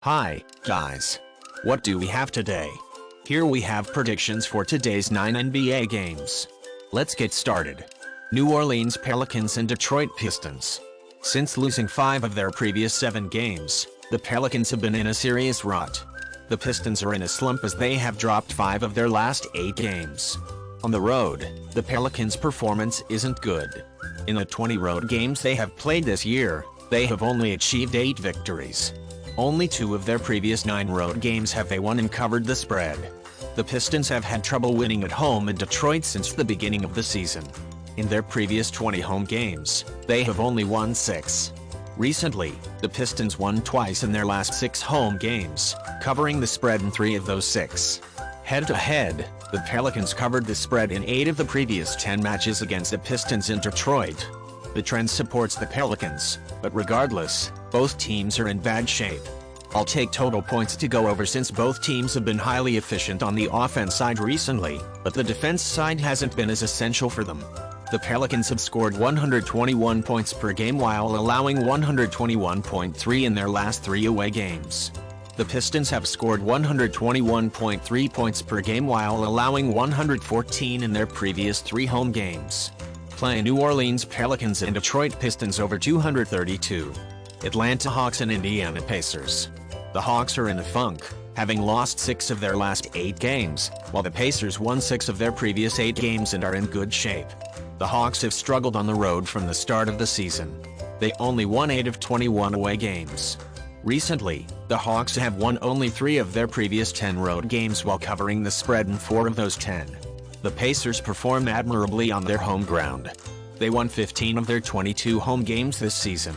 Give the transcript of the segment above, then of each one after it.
Hi, guys. What do we have today? Here we have predictions for today's 9 NBA games. Let's get started. New Orleans Pelicans and Detroit Pistons. Since losing 5 of their previous 7 games, the Pelicans have been in a serious rut. The Pistons are in a slump as they have dropped 5 of their last 8 games. On the road, the Pelicans' performance isn't good. In the 20 road games they have played this year, they have only achieved 8 victories. Only 2 of their previous 9 road games have they won and covered the spread. The Pistons have had trouble winning at home in Detroit since the beginning of the season. In their previous 20 home games, they have only won 6. Recently, the Pistons won twice in their last 6 home games, covering the spread in 3 of those 6. Head-to-head, the Pelicans covered the spread in 8 of the previous 10 matches against the Pistons in Detroit. The trend supports the Pelicans, but regardless, both teams are in bad shape. I'll take total points to go over since both teams have been highly efficient on the offense side recently, but the defense side hasn't been as essential for them. The Pelicans have scored 121 points per game while allowing 121.3 in their last 3 away games. The Pistons have scored 121.3 points per game while allowing 114 in their previous 3 home games. Play New Orleans Pelicans and Detroit Pistons over 232. Atlanta Hawks and Indiana Pacers. The Hawks are in a funk, having lost 6 of their last 8 games, while the Pacers won 6 of their previous 8 games and are in good shape. The Hawks have struggled on the road from the start of the season. They only won 8 of 21 away games. Recently, the Hawks have won only 3 of their previous 10 road games while covering the spread in 4 of those 10. The Pacers perform admirably on their home ground. They won 15 of their 22 home games this season.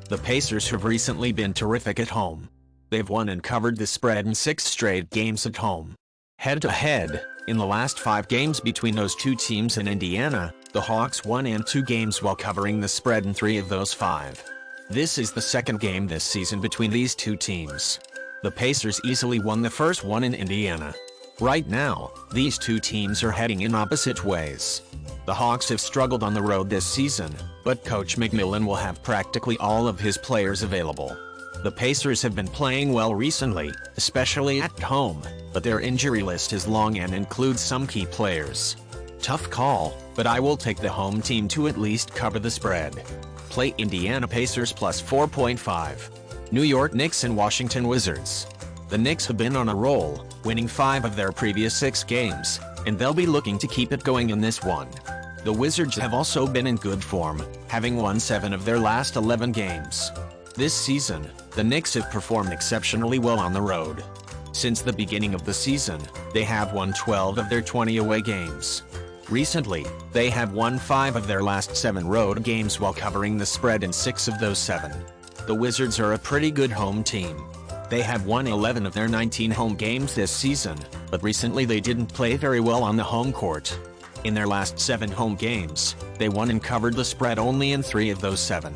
The Pacers have recently been terrific at home. They've won and covered the spread in 6 straight games at home. Head-to-head, in the last 5 games between those 2 teams in Indiana, the Hawks won in 2 games while covering the spread in 3 of those 5. This is the second game this season between these 2 teams. The Pacers easily won the first one in Indiana. Right now, these 2 teams are heading in opposite ways. The Hawks have struggled on the road this season, but Coach McMillan will have practically all of his players available. The Pacers have been playing well recently, especially at home, but their injury list is long and includes some key players. Tough call, but I will take the home team to at least cover the spread. Play Indiana Pacers plus 4.5. New York Knicks and Washington Wizards. The Knicks have been on a roll, winning 5 of their previous 6 games, and they'll be looking to keep it going in this one. The Wizards have also been in good form, having won 7 of their last 11 games. This season, the Knicks have performed exceptionally well on the road. Since the beginning of the season, they have won 12 of their 20 away games. Recently, they have won 5 of their last 7 road games while covering the spread in 6 of those 7. The Wizards are a pretty good home team. They have won 11 of their 19 home games this season, but recently they didn't play very well on the home court. In their last 7 home games, they won and covered the spread only in 3 of those 7.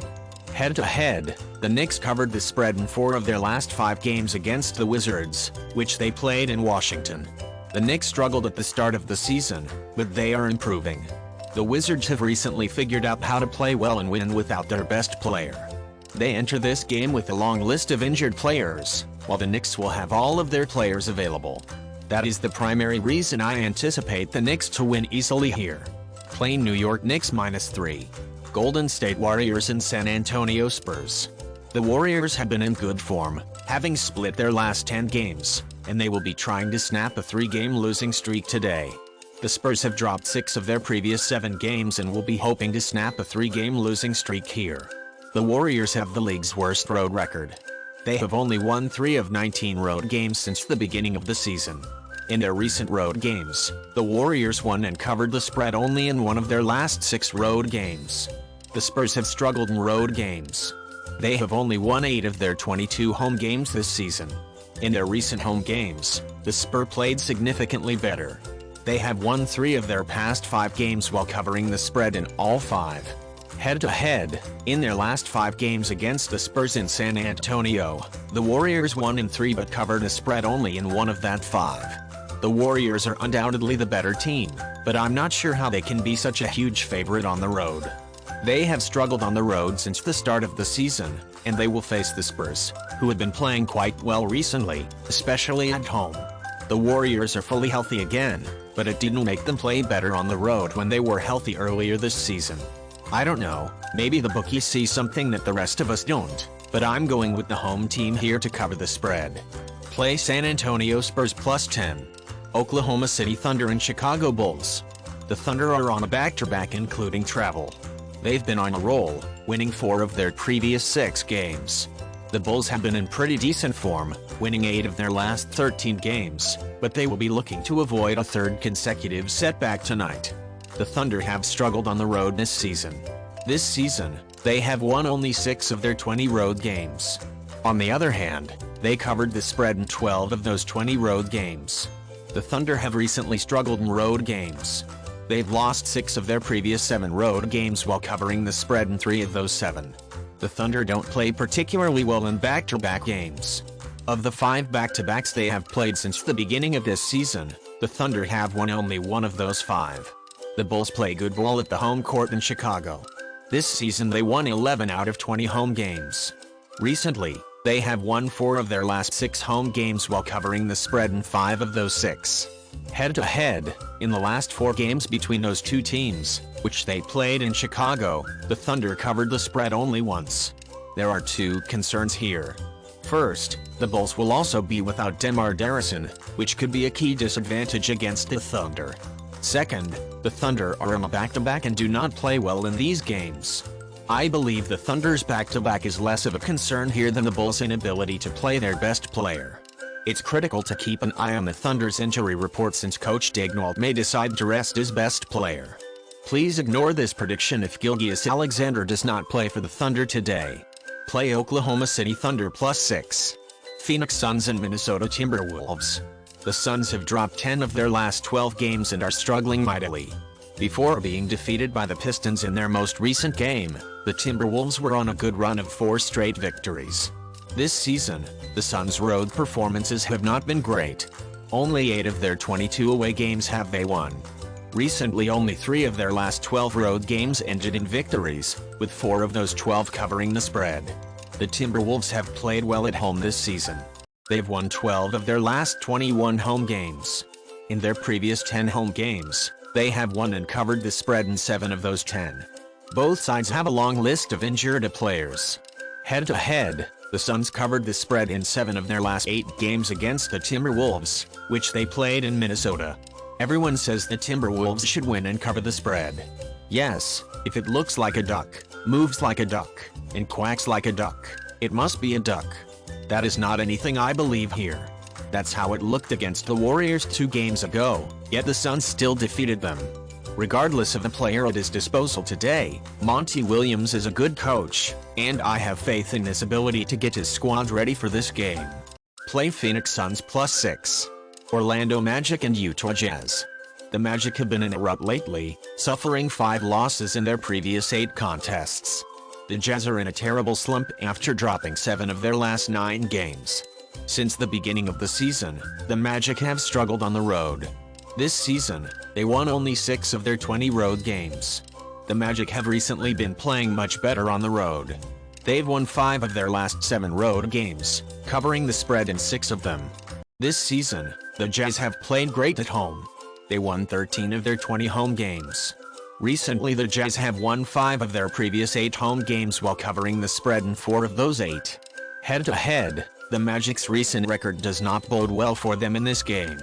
Head-to-head, the Knicks covered the spread in 4 of their last 5 games against the Wizards, which they played in Washington. The Knicks struggled at the start of the season, but they are improving. The Wizards have recently figured out how to play well and win without their best player. They enter this game with a long list of injured players, while the Knicks will have all of their players available. That is the primary reason I anticipate the Knicks to win easily here. Play New York Knicks -3. Golden State Warriors and San Antonio Spurs. The Warriors have been in good form, having split their last 10 games, and they will be trying to snap a 3-game losing streak today. The Spurs have dropped 6 of their previous 7 games and will be hoping to snap a 3-game losing streak here. The Warriors have the league's worst road record. They have only won 3 of 19 road games since the beginning of the season. In their recent road games, the Warriors won and covered the spread only in 1 of their last 6 road games. The Spurs have struggled in road games. They have only won 8 of their 22 home games this season. In their recent home games, the Spurs played significantly better. They have won 3 of their past 5 games while covering the spread in all 5. Head-to-head, in their last 5 games against the Spurs in San Antonio, the Warriors won in 3 but covered a spread only in 1 of that 5. The Warriors are undoubtedly the better team, but I'm not sure how they can be such a huge favorite on the road. They have struggled on the road since the start of the season, and they will face the Spurs, who have been playing quite well recently, especially at home. The Warriors are fully healthy again, but it didn't make them play better on the road when they were healthy earlier this season. I don't know, maybe the bookies see something that the rest of us don't, but I'm going with the home team here to cover the spread. Play San Antonio Spurs +10. Oklahoma City Thunder and Chicago Bulls. The Thunder are on a back-to-back including travel. They've been on a roll, winning 4 of their previous 6 games. The Bulls have been in pretty decent form, winning 8 of their last 13 games, but they will be looking to avoid a third consecutive setback tonight. The Thunder have struggled on the road this season. This season, they have won only 6 of their 20 road games. On the other hand, they covered the spread in 12 of those 20 road games. The Thunder have recently struggled in road games. They've lost 6 of their previous 7 road games while covering the spread in 3 of those 7. The Thunder don't play particularly well in back-to-back games. Of the 5 back-to-backs they have played since the beginning of this season, the Thunder have won only 1 of those 5. The Bulls play good ball at the home court in Chicago. This season they won 11 out of 20 home games. Recently, they have won 4 of their last 6 home games while covering the spread in 5 of those 6. Head-to-head, in the last 4 games between those two teams, which they played in Chicago, the Thunder covered the spread only once. There are 2 concerns here. First, the Bulls will also be without DeMar DeRozan, which could be a key disadvantage against the Thunder. Second, the Thunder are on a back-to-back and do not play well in these games. I believe the Thunder's back-to-back is less of a concern here than the Bulls' inability to play their best player. It's critical to keep an eye on the Thunder's injury report since Coach Daigneault may decide to rest his best player. Please ignore this prediction if Gilgeous-Alexander does not play for the Thunder today. Play Oklahoma City Thunder +6. Phoenix Suns and Minnesota Timberwolves. The Suns have dropped 10 of their last 12 games and are struggling mightily. Before being defeated by the Pistons in their most recent game, the Timberwolves were on a good run of 4 straight victories. This season, the Suns' road performances have not been great. Only 8 of their 22 away games have they won. Recently only 3 of their last 12 road games ended in victories, with 4 of those 12 covering the spread. The Timberwolves have played well at home this season. They've won 12 of their last 21 home games. In their previous 10 home games, they have won and covered the spread in 7 of those 10. Both sides have a long list of injured players. Head-to-head, the Suns covered the spread in 7 of their last 8 games against the Timberwolves, which they played in Minnesota. Everyone says the Timberwolves should win and cover the spread. Yes, if it looks like a duck, moves like a duck, and quacks like a duck, it must be a duck. That is not anything I believe here. That's how it looked against the Warriors 2 games ago, yet the Suns still defeated them. Regardless of the player at his disposal today, Monty Williams is a good coach, and I have faith in his ability to get his squad ready for this game. Play Phoenix Suns +6. Orlando Magic and Utah Jazz. The Magic have been in a rut lately, suffering 5 losses in their previous 8 contests. The Jazz are in a terrible slump after dropping 7 of their last 9 games. Since the beginning of the season, the Magic have struggled on the road. This season, they won only 6 of their 20 road games. The Magic have recently been playing much better on the road. They've won 5 of their last 7 road games, covering the spread in 6 of them. This season, the Jazz have played great at home. They won 13 of their 20 home games. Recently the Jazz have won 5 of their previous 8 home games while covering the spread in 4 of those 8. Head-to-head, the Magic's recent record does not bode well for them in this game.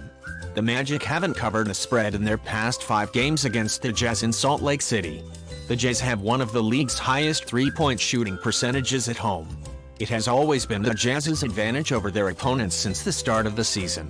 The Magic haven't covered a spread in their past 5 games against the Jazz in Salt Lake City. The Jazz have one of the league's highest 3-point shooting percentages at home. It has always been the Jazz's advantage over their opponents since the start of the season.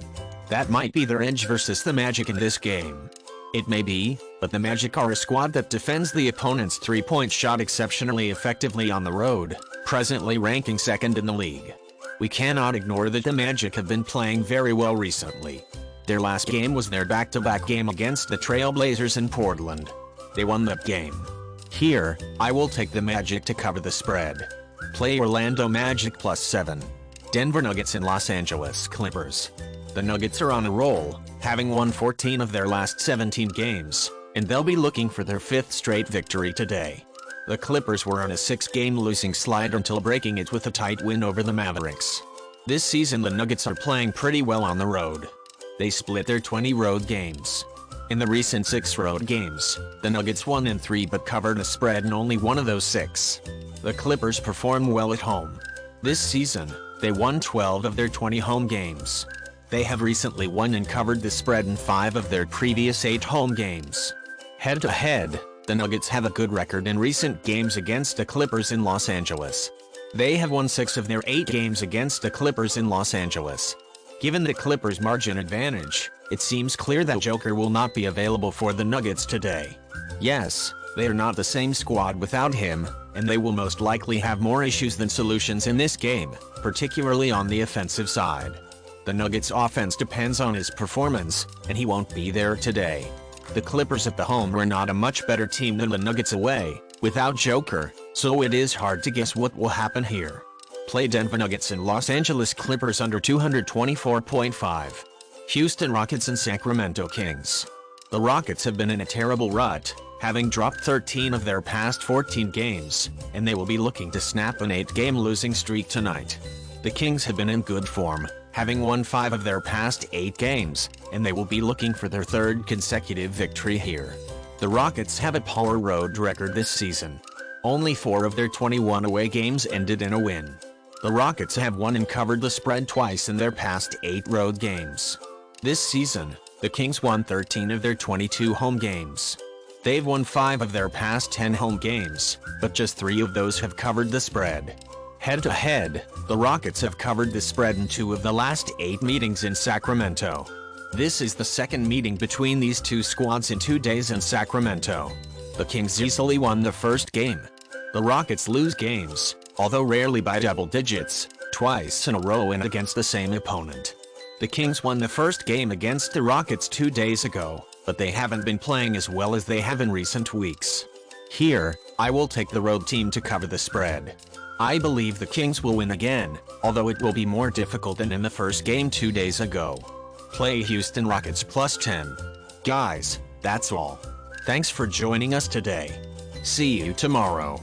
That might be their edge versus the Magic in this game. It may be, but the Magic are a squad that defends the opponent's 3-point shot exceptionally effectively on the road, presently ranking 2nd in the league. We cannot ignore that the Magic have been playing very well recently. Their last game was their back-to-back game against the Trail Blazers in Portland. They won that game. Here, I will take the Magic to cover the spread. Play Orlando Magic +7. Denver Nuggets and Los Angeles Clippers. The Nuggets are on a roll, having won 14 of their last 17 games, and they'll be looking for their 5th straight victory today. The Clippers were on a 6-game losing slide until breaking it with a tight win over the Mavericks. This season the Nuggets are playing pretty well on the road. They split their 20 road games. In the recent 6 road games, the Nuggets won in 3 but covered a spread in only one of those 6. The Clippers performed well at home. This season, they won 12 of their 20 home games. They have recently won and covered the spread in 5 of their previous 8 home games. Head-to-head, the Nuggets have a good record in recent games against the Clippers in Los Angeles. They have won 6 of their 8 games against the Clippers in Los Angeles. Given the Clippers' margin advantage, it seems clear that Joker will not be available for the Nuggets today. Yes, they are not the same squad without him, and they will most likely have more issues than solutions in this game, particularly on the offensive side. The Nuggets' offense depends on his performance, and he won't be there today. The Clippers at the home are not a much better team than the Nuggets away, without Joker, so it is hard to guess what will happen here. Play Denver Nuggets and Los Angeles Clippers under 224.5. Houston Rockets and Sacramento Kings. The Rockets have been in a terrible rut, having dropped 13 of their past 14 games, and they will be looking to snap an 8-game losing streak tonight. The Kings have been in good form, having won 5 of their past 8 games, and they will be looking for their 3rd consecutive victory here. The Rockets have a poor road record this season. Only 4 of their 21 away games ended in a win. The Rockets have won and covered the spread twice in their past 8 road games. This season, the Kings won 13 of their 22 home games. They've won 5 of their past 10 home games, but just 3 of those have covered the spread. Head-to-head, the Rockets have covered the spread in 2 of the last 8 meetings in Sacramento. This is the second meeting between these two squads in 2 days in Sacramento. The Kings easily won the first game. The Rockets lose games, although rarely by double digits, twice in a row and against the same opponent. The Kings won the first game against the Rockets 2 days ago, but they haven't been playing as well as they have in recent weeks. Here, I will take the road team to cover the spread. I believe the Kings will win again, although it will be more difficult than in the first game 2 days ago. Play Houston Rockets +10. Guys, that's all. Thanks for joining us today. See you tomorrow.